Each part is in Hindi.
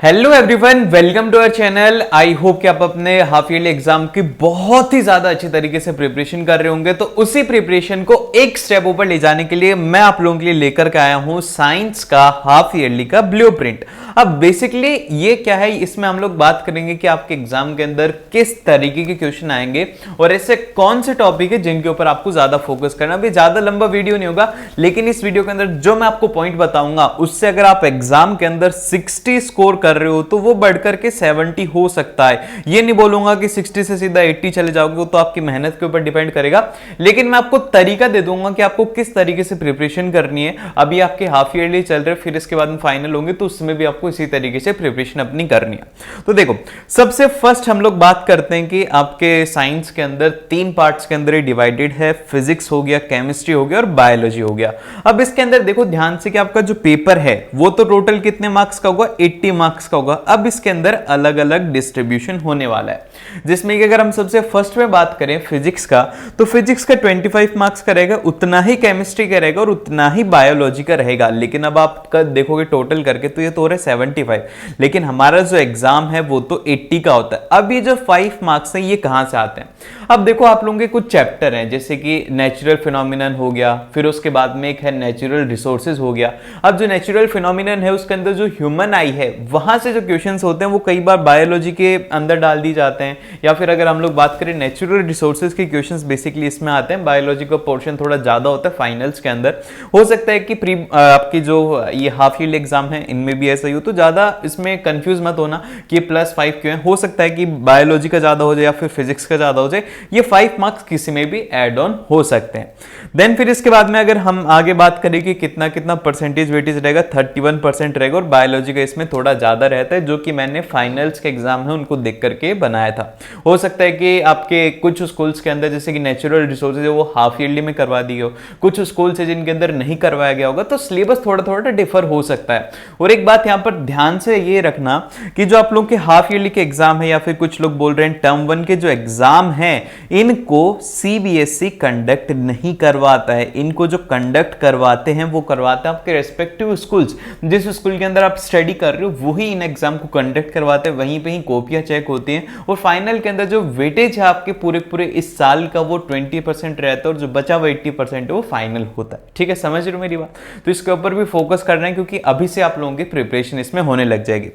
Hello everyone, welcome to our channel. I hope कि आप अपने हाफ ईयरली एग्जाम की बहुत ही ज्यादा अच्छी तरीके से प्रिपरेशन कर रहे होंगे। तो उसी प्रिपरेशन को एक स्टेप ऊपर ले जाने के लिए मैं आप लोगों के लिए लेकर के आया हूं साइंस का हाफ ईयरली का ब्लूप्रिंट। अब बेसिकली ये क्या है, इसमें हम लोग बात करेंगे कि आपके एग्जाम के अंदर किस तरीके के क्वेश्चन आएंगे और ऐसे कौन से टॉपिक है जिनके ऊपर आपको ज्यादा फोकस करना। अभी ज्यादा लंबा वीडियो नहीं होगा, लेकिन इस वीडियो के अंदर जो मैं आपको पॉइंट बताऊंगा उससे अगर आप एग्जाम के अंदर 60 स्कोर कर रहे हो तो वो बढ़कर के 70 हो सकता है। ये नहीं बोलूंगा कि 60 से सीधा 80 चले जाओगे, तो आपकी मेहनत के ऊपर डिपेंड करेगा, लेकिन मैं आपको तरीका दे दूंगा कि आपको किस तरीके से प्रिपरेशन करनी है। अभी आपके हाफ ईयरली चल रहे, फिर इसके बाद में फाइनल होंगे, तो उसमें भी आपको इसी तरीके से प्रिपरेशन अपनी करनी है। तो देखो, सबसे फर्स्ट हम लोग बात करते हैं कि आपके साइंस के अंदर 3 पार्ट्स के अंदर डिवाइडेड है। फिजिक्स हो गया, केमिस्ट्री हो गया और बायोलॉजी हो गया। अब इसके अंदर देखो ध्यान से कि आपका जो पेपर है वो तो टोटल कितने मार्क्स का होगा, 80 मार्क्स का होगा। अब इसके अंदर अलग अलग डिस्ट्रीब्यूशन होने वाला है, जिसमें कि अगर हम सबसे फर्स्ट में बात करें फिजिक्स का, तो फिजिक्स का 25 मार्क्स का रहेगा, उतना ही केमिस्ट्री का रहेगा और उतना ही बायोलॉजी का रहेगा। लेकिन अब आप देखोगे टोटल करके तो ये तो हो रहा है 75, लेकिन हमारा जो एग्जाम है वो तो 80 का होता है। अब ये जो 5 मार्क्स हैं ये कहां से आते हैं? अब देखो, आप लोगों के कुछ चैप्टर हैं, जैसे कि नेचुरल फिनोमिनन हो गया, फिर उसके बाद में एक है नेचुरल रिसोर्सेज हो गया। अब जो नेचुरल फिनोमिनन है उसके अंदर जो ह्यूमन आई है, वहां से जो क्वेश्चंस होते हैं वो कई बार बायोलॉजी के अंदर डाल दी जाते हैं, या फिर अगर हम लोग बात करें नेचुरल रिसोर्सेज के क्वेश्चंस बेसिकली इसमें आते हैं। बायोलॉजी का पोर्शन थोड़ा ज्यादा होता है फाइनल्स के अंदर। हो सकता है कि आपकी जो ये हाफ ईयरली एग्जाम है इनमें भी ऐसा ही हो, तो ज्यादा इसमें कंफ्यूज मत होना कि +5 क्यों है। हो सकता है कि बायोलॉजी का ज्यादा हो जाए या फिर फिजिक्स का ज्यादा हो जाए, ये 5 मार्क्स किसी में भी एड ऑन हो सकते हैं। देन फिर इसके बाद में अगर हम आगे बात करें कि कितना कितना परसेंटेज वेटेज रहेगा, 31% रहेगा और बायोलॉजी का इसमें थोड़ा ज्यादा रहता है, जो कि मैंने फाइनल्स के एग्जाम है उनको देख करके बनाया था। हो सकता है कि आपके कुछ स्कूल्स के अंदर जैसे कि नेचुरल रिसोर्सेज है वो हाफ ईयरली में करवा दी हो, कुछ स्कूल्स है जिनके अंदर नहीं करवाया गया होगा, तो सिलेबस थोड़ा थोड़ा डिफर हो सकता है। और एक बात यहां पर ध्यान से ये रखना कि जो आप लोग के हाफ ईयरली के एग्जाम है, या फिर कुछ लोग बोल रहे हैं टर्म 1 के जो एग्जाम है, इनको सीबीएसई कंडक्ट नहीं करवाता है। इनको जो कंडक्ट करवाते हैं वो करवाते हैं आपके रेस्पेक्टिव स्कूल्स। जिस स्कूल के अंदर आप स्टडी कर रहे हो वही इन एग्जाम को कंडक्ट करवाते हैं, वहीं पे ही कॉपियां चेक होती हैं और फाइनल के अंदर जो वेटेज है आपके पूरे इस साल का वो 20% रहता है और जो बचा हुआ 80% है वो फाइनल होता है। ठीक है, समझ रहे हो मेरी बात? तो इसके ऊपर भी फोकस करना है, क्योंकि अभी से आप लोगों की प्रिपरेशन इसमें होने लग जाएगी।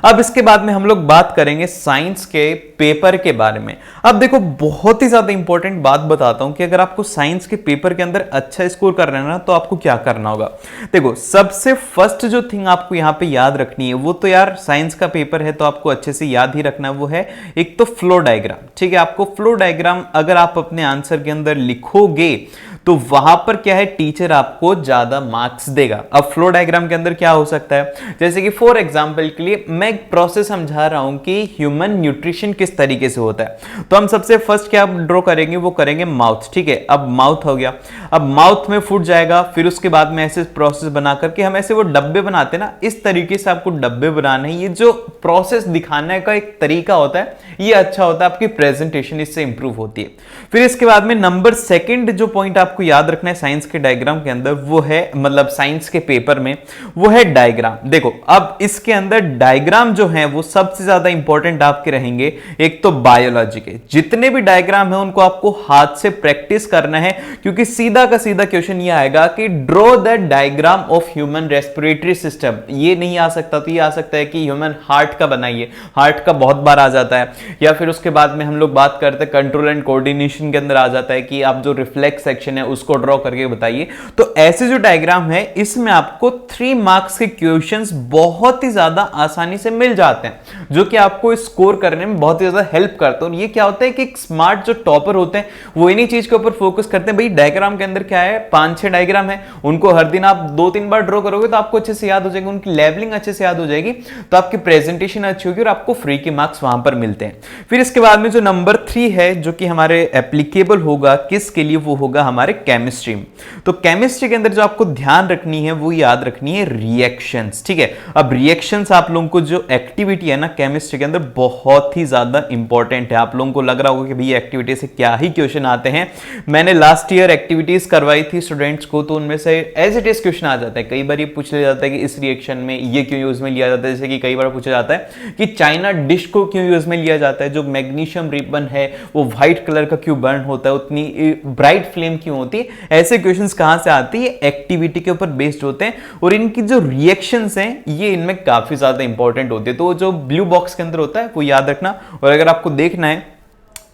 अब इसके बाद में हम लोग बात करेंगे साइंस के पेपर के बारे में। अब देखो, बहुत ही ज्यादा इंपॉर्टेंट बात बताता हूं कि अगर आपको साइंस के पेपर के अंदर अच्छा स्कोर करना है ना, तो आपको क्या करना होगा। देखो, सबसे फर्स्ट जो थिंग आपको यहां पे याद रखनी है, वो तो यार साइंस का पेपर है तो आपको अच्छे से याद ही रखना है, वो है एक तो फ्लो डायग्राम। ठीक है, आपको फ्लो डायग्राम अगर आप अपने आंसर के अंदर लिखोगे तो वहां पर क्या है, टीचर आपको ज्यादा मार्क्स देगा। अब फ्लो डायग्राम के अंदर क्या हो सकता है, जैसे कि फॉर एग्जांपल के लिए मैं एक प्रोसेस समझा रहा हूं कि ह्यूमन न्यूट्रिशन किस तरीके से होता है, तो हम सबसे फर्स्ट क्या ड्रॉ करेंगे, वो करेंगे माउथ। ठीक है, अब माउथ हो गया, अब माउथ में फूड जाएगा, फिर उसके बाद में ऐसे प्रोसेस बना करके हम ऐसे वो डब्बे बनाते हैं ना, इस तरीके से आपको डब्बे बनाने हैं। ये जो प्रोसेस दिखाने का एक तरीका होता है ये अच्छा होता है, आपकी प्रेजेंटेशन इससे इंप्रूव होती है। फिर इसके बाद में नंबर सेकंड जो पॉइंट आपको याद रखना है साइंस के डायग्राम के अंदर, वो है मतलब साइंस के पेपर में, वो है डायग्राम। देखो, अब इसके अंदर डायग्राम जो है वो सबसे ज्यादा इंपॉर्टेंट आपके रहेंगे। एक तो बायोलॉजी के जितने भी डायग्राम है उनको आपको हाथ से प्रैक्टिस करना है, क्योंकि सीधा का सीधा क्वेश्चन ये आएगा कि draw the diagram of human respiratory system. ये नहीं आ सकता तो ये आ सकता है कि ह्यूमन हार्ट का बनाइए, हार्ट का बहुत बार आ जाता है। या फिर उसके बाद में हम लोग बात करते हैं कंट्रोल एंड कोऑर्डिनेशन के अंदर आ जाता है कि आप जो रिफ्लेक्स सेक्शन है उसको ड्रॉ करके बताइए। तो ऐसे जो डायग्राम है इसमें आपको 3 मार्क्स के क्वेश्चंस बहुत ही ज्यादा आसानी से मिल जाते हैं, जो कि आपको स्कोर करने में बहुत ही ज्यादा हेल्प करते हैं। और ये क्या होता है कि स्मार्ट जो टॉपर होते हैं वो इन्हीं चीज के ऊपर फोकस करते हैं। भाई डायग्राम के अंदर क्या है, 5-6 डायग्राम है, उनको हर दिन आप 2-3 बार ड्रॉ करोगे तो आपको अच्छे से याद हो जाएगी, उनकी लेवलिंग अच्छे से याद हो जाएगी, तो आपकी प्रेजेंटेशन प्रेजेंटेशन अच्छी होगी और आपको फ्री के मार्क्स वहां पर मिलते हैं। फिर इसके बाद में जो नंबर 3 है जो कि हमारे एप्लीकेबल होगा किसके लिए, वो होगा हमारे केमिस्ट्री में। तो केमिस्ट्री के अंदर जो आपको ध्यान रखनी है वो याद रखनी है रिएक्शंस, ठीक है। अब रिएक्शंस आप लोगों को जो एक्टिविटी है ना केमिस्ट्री के अंदर बहुत ही ज्यादा इंपॉर्टेंट है। आप लोगों को लग रहा होगा कि भाई एक्टिविटी से क्या ही क्वेश्चन आते हैं। मैंने लास्ट ईयर एक्टिविटीज करवाई थी स्टूडेंट्स को, तो उनमें से एज इट इज क्वेश्चन आ जाता है। कई बार ये पूछ लिया जाता है कि इस रिएक्शन में ये क्यों यूज में लिया जाता है, जैसे कि कई बार पूछा जाता है कि चाइना डिश को क्यों यूज में लिया जाता है, जो मैग्नीशियम रिबन है वो व्हाइट कलर का क्यों बर्न होता है, उतनी ब्राइट फ्लेम क्यों होती है। ऐसे क्वेश्चंस कहां से आते हैं, एक्टिविटी के ऊपर बेस्ड होते हैं और इनकी जो रिएक्शंस हैं ये इनमें काफी ज्यादा इंपॉर्टेंट होते हैं। तो जो ब्लू बॉक्स के अंदर होता है वो याद रखना। और अगर आपको देखना है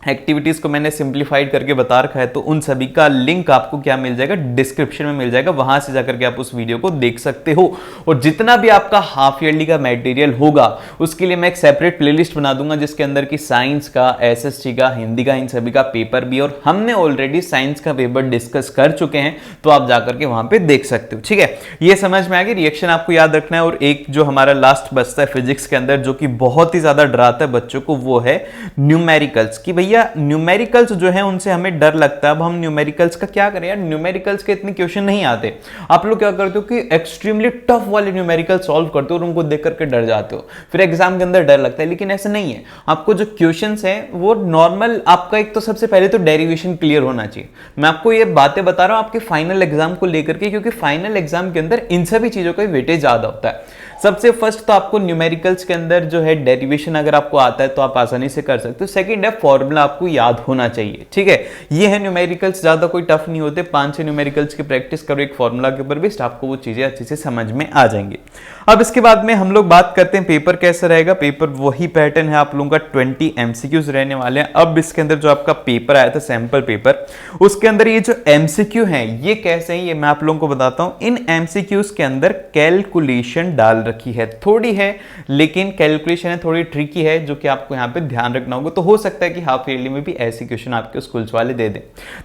एक्टिविटीज को मैंने सिंप्लीफाइड करके बता रखा है, तो उन सभी का लिंक आपको क्या मिल जाएगा, डिस्क्रिप्शन में मिल जाएगा, वहां से जाकर के आप उस वीडियो को देख सकते हो। और जितना भी आपका हाफ ईयरली का मटेरियल होगा उसके लिए मैं एक सेपरेट प्लेलिस्ट बना दूंगा जिसके अंदर की साइंस का, एसएसटी का, हिंदी का, इन सभी का पेपर भी, और हमने ऑलरेडी साइंस का पेपर डिस्कस कर चुके हैं, तो आप जाकर के वहां पे देख सकते हो, ठीक है। ये समझ में आ गई, रिएक्शन आपको याद रखना है। और एक जो हमारा लास्ट बचता है फिजिक्स के अंदर जो कि बहुत ही ज्यादा डराता है बच्चों को, वो है न्यूमेरिकल्स। कि भैया न्यूमेरिकल्स जो है उनसे हमें डर लगता है। अब हम न्यूमेरिकल्स का क्या करें यार, न्यूमेरिकल्स के इतने क्वेश्चन नहीं आते। आप लोग क्या करते हो कि एक्सट्रीमली टफ वाले न्यूमेरिकल सॉल्व करते हो और उनको देख करके डर जाते हो, फिर एग्जाम के अंदर डर लगता है। लेकिन ऐसा नहीं है, आपको जो क्वेश्चंस हैं वो नॉर्मल, आपका एक तो सबसे पहले तो डेरिवेशन क्लियर होना चाहिए। मैं आपको ये बातें बता रहा हूं आपके फाइनल एग्जाम को लेकर के, क्योंकि फाइनल एग्जाम के अंदर इन सभी चीजों का वेटेज ज्यादा होता है। सबसे फर्स्ट तो आपको न्यूमेरिकल्स के अंदर जो है डेरिवेशन अगर आपको आता है तो आप आसानी से कर सकते हो। सेकंड है फॉर्मूला आपको याद होना चाहिए, ठीक है। ये है न्यूमेरिकल्स, ज्यादा कोई टफ नहीं होते। 5-6 न्यूमेरिकल्स की प्रैक्टिस करो एक फॉर्मूला के ऊपर बेस्ड, आपको वो चीजें अच्छे से समझ में आ जाएंगी। अब इसके बाद में हम लोग बात करते हैं पेपर कैसा रहेगा। पेपर वही पैटर्न है, आप लोगों का 20 एमसीक्यूज रहने वाले हैं। अब इसके अंदर जो आपका पेपर आया था सैंपल पेपर, उसके अंदर ये जो एमसीक्यू है ये कैसे है ये मैं आप लोगों को बताता हूं। इन एमसीक्यूज के अंदर कैलकुलेशन डाल रखी है, थोड़ी है लेकिन कैलकुलेशन है, थोड़ी ट्रिकी है, जो कि आपको यहां पे ध्यान रखना होगा। तो हो सकता है कि हाफ ईयरली में भी ऐसे क्वेश्चन आपके स्कूल्स वाले दे दें।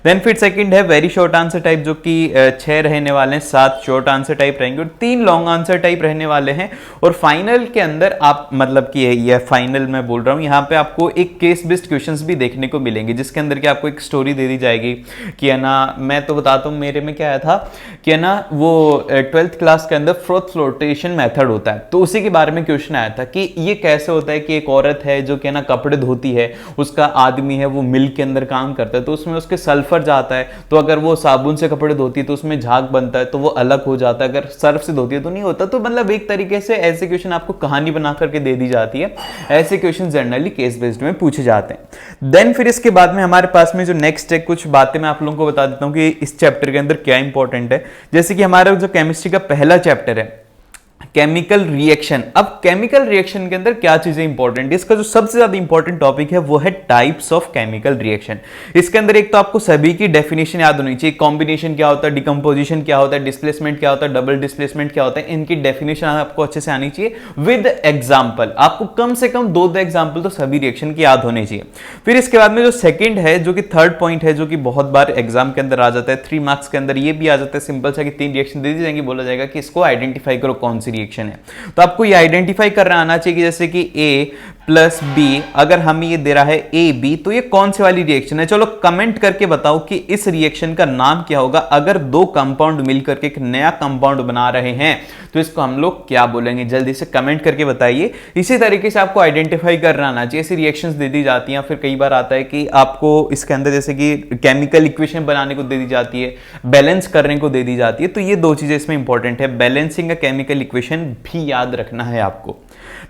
देन फिर सेकंड है वेरी शॉर्ट आंसर टाइप, जो कि 6 रहने वाले हैं, 7 शॉर्ट आंसर टाइप रहेंगे और 3 लॉन्ग आंसर टाइप रहने वाले हैं। और फाइनल के अंदर आप मतलब कि ये फाइनल मैं बोल रहा हूं, यहां पे आपको एक केस बेस्ड क्वेश्चंस भी देखने को मिलेंगे, जिसके अंदर कि आपको एक स्टोरी दे दी जाएगी कि है ना, मैं तो बताता हूं मेरे में क्या आया था कि है ना, वो 12th क्लास के अंदर फ्लोटेशन मेथड होता है, तो उसी के बारे में क्वेश्चन आया था कि ये कैसे होता है कि एक औरत है जो कि ना कपड़े धोती है, उसका आदमी है वो मिल के अंदर काम करता है, तो उसमें उसके सल्फर जाता है, तो अगर वो साबुन से कपड़े धोती है तो उसमें झाग बनता है, तो वो अलग हो जाता है, अगर सर्फ से धोती है तो नहीं होता। तो मतलब एक तरीके से ऐसे क्वेश्चन आपको कहानी बना करके दे दी जाती है। ऐसे क्वेश्चन जनरली केस बेस्ड में पूछे जाते हैं। देन फिर इसके बाद में हमारे पास में जो नेक्स्ट है, कुछ बातें मैं आप लोगों को बता देता हूं कि इस चैप्टर के अंदर क्या इंपॉर्टेंट है। जैसे कि हमारा जो केमिस्ट्री का पहला चैप्टर है केमिकल रिएक्शन। अब केमिकल रिएक्शन के अंदर क्या चीजें इंपॉर्टेंट है, इसका जो सबसे ज्यादा इंपॉर्टेंट टॉपिक है वो है टाइप्स ऑफ केमिकल रिएक्शन। इसके अंदर एक तो आपको सभी की डेफिनेशन याद होनी चाहिए, कॉम्बिनेशन क्या होता है, डिकम्पोजिशन क्या होता है, डिस्प्लेसमेंट क्या होता है, डबल डिस्प्लेसमेंट क्या होता है, इनकी डेफिनेशन आपको अच्छे से आनी चाहिए विद एग्जाम्पल। आपको कम से कम 2 एग्जाम्पल तो सभी रिएक्शन की याद होनी चाहिए। फिर इसके बाद में जो सेकंड है, जो कि थर्ड पॉइंट है, जो कि बहुत बार एग्जाम के अंदर आ जाता है, 3 मार्क्स के अंदर ये भी आ जाता है सिंपल सा कि 3 रिएक्शन दे दी जाएंगी, बोला जाएगा कि इसको आइडेंटिफाई करो कौन सी रिएक्शन है। तो आपको ये आइडेंटिफाई करना आना चाहिए कि जैसे कि A प्लस B, अगर हमें ये दे रहा है AB, तो ये कौन सी वाली रिएक्शन है। चलो कमेंट करके बताओ कि इस रिएक्शन का नाम क्या होगा। अगर 2 कंपाउंड मिलकर के एक नया कंपाउंड बना रहे हैं तो इसको हम लोग क्या बोलेंगे, जल्दी से कमेंट करके बताइए। इसी तरीके से आपको आइडेंटिफाई करना आना चाहिए। ऐसी रिएक्शंस दे दी जाती हैं। फिर कई बार आता है कि आपको इसके अंदर जैसे कि केमिकल इक्वेशन बनाने को दे दी जाती है, बैलेंस करने को दे दी जाती है, तो ये 2 चीजें इसमें इंपॉर्टेंट है। बैलेंसिंग का केमिकल इक्वेशन भी याद रखना है आपको।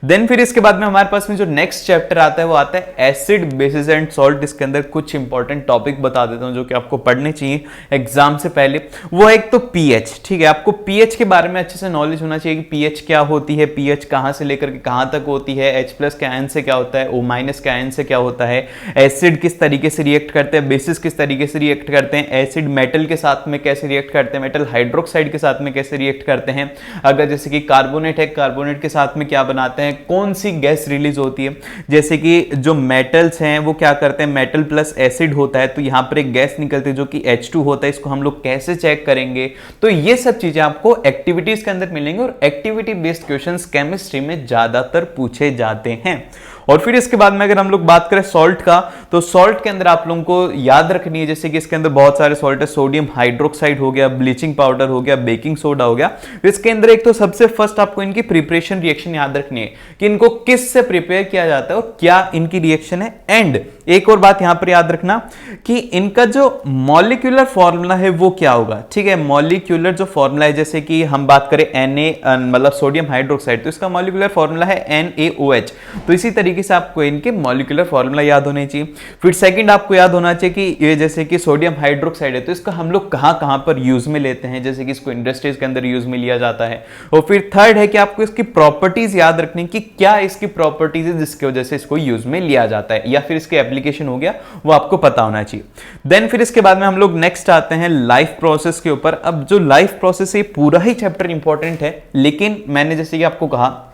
देन फिर इसके बाद में हमारे पास में जो नेक्स्ट चैप्टर आता है वो आता है एसिड, बेसिस एंड सॉल्ट। इसके अंदर कुछ इंपॉर्टेंट टॉपिक बता देता हूं जो कि आपको पढ़ने चाहिए एग्जाम से पहले। वो है एक तो पीएच, ठीक है। आपको पीएच के बारे में अच्छे से नॉलेज होना चाहिए कि पीएच क्या होती है, पीएच कहां से लेकर के कहां तक होती है, H+ के आयन से क्या होता है, O- के आयन से क्या होता है, एसिड किस तरीके से रिएक्ट करते हैं, बेसिस किस तरीके से रिएक्ट करते हैं, एसिड मेटल के साथ में कैसे रिएक्ट करते हैं, मेटल हाइड्रोक्साइड के साथ में कैसे रिएक्ट करते हैं, अगर जैसे कि कार्बोनेट है, कार्बोनेट के साथ में क्या बनाते हैं, हैं, कौन सी गैस रिलीज होती है। जैसे कि जो मेटल्स हैं वो क्या करते हैं, मेटल प्लस एसिड होता है तो यहां पर एक गैस निकलती है जो कि H2 होता है, इसको हम लोग कैसे चेक करेंगे। तो ये सब चीजें आपको एक्टिविटीज के अंदर मिलेंगे और एक्टिविटी बेस्ड क्वेश्चंस केमिस्ट्री में ज्यादातर पूछे जाते हैं। और फिर इसके बाद में अगर हम लोग बात करें सॉल्ट का, तो सॉल्ट के अंदर आप लोगों को याद रखनी है, जैसे कि इसके अंदर बहुत सारे सॉल्ट है, सोडियम हाइड्रोक्साइड हो गया, ब्लीचिंग पाउडर हो गया, बेकिंग सोडा हो गया। तो इसके अंदर एक तो सबसे फर्स्ट आपको इनकी प्रिपरेशन रिएक्शन याद रखनी है कि इनको किस से प्रिपेयर किया जाता है और क्या इनकी रिएक्शन है। एंड एक और बात यहां पर याद रखना कि इनका जो मॉलिक्यूलर फॉर्मूला है वो क्या होगा, ठीक है। मॉलिक्यूलर जो फॉर्मूला है, जैसे कि हम बात करें Na मतलब सोडियम हाइड्रोक्साइड, तो इसका मॉलिक्यूलर फॉर्मूला है NaOH। तो इसी तरीके से आपको इनके मॉलिक्यूलर फॉर्मूला याद होने चाहिए। फिर सेकंड आपको याद होना चाहिए कि ये जैसे कि सोडियम हाइड्रोक्साइड है तो इसका हम लोग कहां कहां पर यूज में लेते हैं, जैसे कि इसको इंडस्ट्रीज के अंदर यूज में लिया जाता है। और फिर थर्ड है कि आपको इसकी प्रॉपर्टीज याद रखनी कि क्या इसकी प्रॉपर्टीज है जिसकी वजह से इसको यूज में लिया जाता है, या फिर इसके एप्लीकेशन हो गया वो आपको पता होना चाहिए। देन फिर इसके बाद में हम लोग नेक्स्ट आते हैं लाइफ प्रोसेस के ऊपर। अब जो लाइफ प्रोसेस है पूरा ही चैप्टर इंपॉर्टेंट है, लेकिन मैंने जैसे कि आपको कहा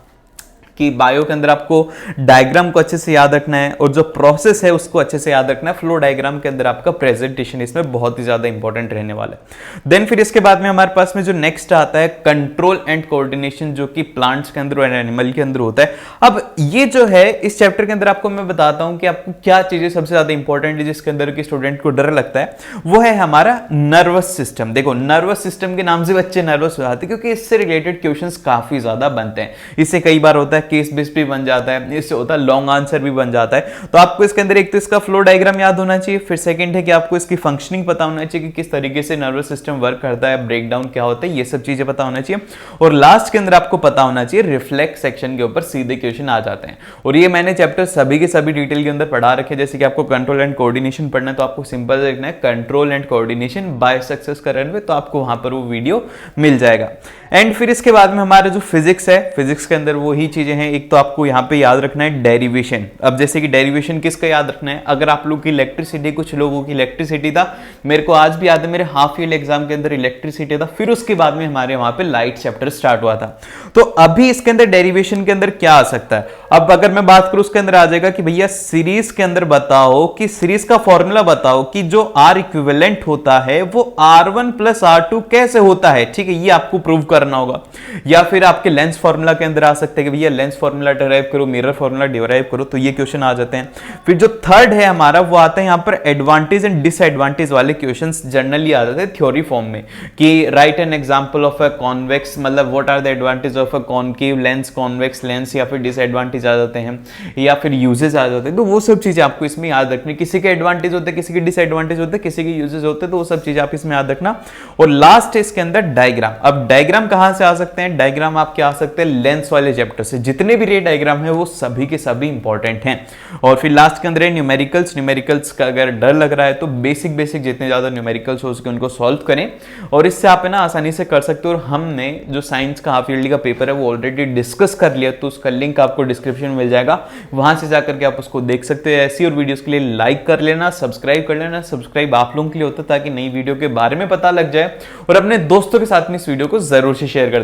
कि बायो के अंदर आपको डायग्राम को अच्छे से याद रखना है और जो प्रोसेस है उसको अच्छे से याद रखना है। फ्लो डायग्राम के अंदर आपका प्रेजेंटेशन इसमें बहुत ही ज्यादा इंपॉर्टेंट रहने वाला है। देन फिर इसके बाद में हमारे पास में जो नेक्स्ट आता है कंट्रोल एंड कोऑर्डिनेशन, जो कि प्लांट्स के अंदर और एनिमल के अंदर होता है। अब ये जो है इस चैप्टर के अंदर आपको मैं बताता हूं कि आपको क्या चीजें सबसे ज्यादा इंपॉर्टेंट है जिसके अंदर की स्टूडेंट को डर लगता है, वो है हमारा नर्वस सिस्टम। देखो नर्वस सिस्टम के नाम से बच्चे नर्वस हो जाते हैं क्योंकि इससे रिलेटेड क्वेश्चंस काफी ज्यादा बनते हैं। इससे कई बार होता है केस बेस्ड भी बन जाता है, इससे होता है लॉन्ग आंसर भी बन जाता है। तो आपको इसके अंदर एक तो इसका फ्लो डायग्राम याद होना चाहिए, फिर सेकंड है कि आपको इसकी फंक्शनिंग पता होना चाहिए कि किस तरीके से नर्वस सिस्टम वर्क करता है, ब्रेकडाउन क्या होता है, ये सब चीजें पता होना चाहिए। और लास्ट के अंदर आपको पता होना चाहिए रिफ्लेक्स सेक्शन के ऊपर सीधे क्वेश्चन आ जाते हैं। और ये मैंने चैप्टर सभी के सभी डिटेल के अंदर पढ़ा रखे, जैसे कि आपको कंट्रोल एंड कोऑर्डिनेशन पढ़ना है तो आपको सिंपल देखना है control and coordination by success का रनवे, तो आपको वहां पर वो वीडियो मिल जाएगा। एंड फिर इसके बाद में हमारा जो फिजिक्स है, फिजिक्स के अंदर वही चीजें हैं। एक तो आपको यहां पे याद रखना है डेरिवेशन। अब जैसे कि डेरिवेशन किसका याद रखना है, अगर आप लोग की इलेक्ट्रिसिटी, कुछ लोगों की इलेक्ट्रिसिटी था, मेरे को आज भी याद है मेरे हाफ ईयर एग्जाम के अंदर इलेक्ट्रिसिटी था, फिर उसके बाद में हमारे वहां पे लाइट चैप्टर स्टार्ट हुआ था। तो अभी इसके अंदर डेरिवेशन के अंदर क्या आ सकता है, अब अगर मैं बात करूं उसके अंदर आ जाएगा कि भैया सीरीज के अंदर बताओ कि सीरीज का फॉर्मूला बताओ कि जो आर इक्विवेलेंट होता है वो R1 प्लस R2 कैसे होता है, ठीक है, ये आपको प्रूव करना होगा। या फिर आपके लेंस फॉर्मूला के अंदर आ सकते हैं कि भैया लेंस फॉर्मूला डिराइव करो, मिरर फॉर्मूला डिराइव करो, तो ये क्वेश्चन आ जाते हैं। फिर जो थर्ड है हमारा वो आता है यहां पर एडवांटेज एंड डिसएडवांटेज वाले क्वेश्चंस जनरली आ जाते हैं थ्योरी फॉर्म में कि write an example of a convex, मतलब what are the advantage of a concave lens, convex lens, या फिर डिसएडवांटेज आ जाते हैं, या फिर यूजेस आ जाते हैं। तो वो सब चीजें आपको इसमें याद रखनी, किसी के एडवांटेज होते हैं, किसी के डिसएडवांटेज होते हैं, किसी के यूजेस होते हैं, तो वो सब चीजें आप इसमें याद रखना। और लास्ट है इसके अंदर डायग्राम। अब डायग्राम कहां से आ सकते हैं, डायग्राम आपके आ सकते हैं लेंस वाले चैप्टर से। जितने भी रे डायग्राम है वो सभी के सभी इंपॉर्टेंट हैं। और फिर लास्ट के अंदर है न्यूमेरिकल्स। न्यूमेरिकल्स का अगर डर लग रहा है तो बेसिक जितने ज्यादा न्यूमेरिकल्स हो सके उनको सॉल्व करें, और इससे आप है ना आसानी से कर सकते हो। और हमने जो साइंस का हाफ ईयरली का पेपर है वो ऑलरेडी डिस्कस कर लिया, तो उसका लिंक आपको डिस्क्रिप्शन में मिल जाएगा, वहां से जाकर के आप उसको देख सकते हो। ऐसी और वीडियोस के लिए लाइक कर लेना, सब्सक्राइब कर लेना। सब्सक्राइब आप लोगों के लिए होता है ताकि नई वीडियो के बारे में पता लग जाए, और अपने दोस्तों के साथ में इस वीडियो को जरूर से शेयर कर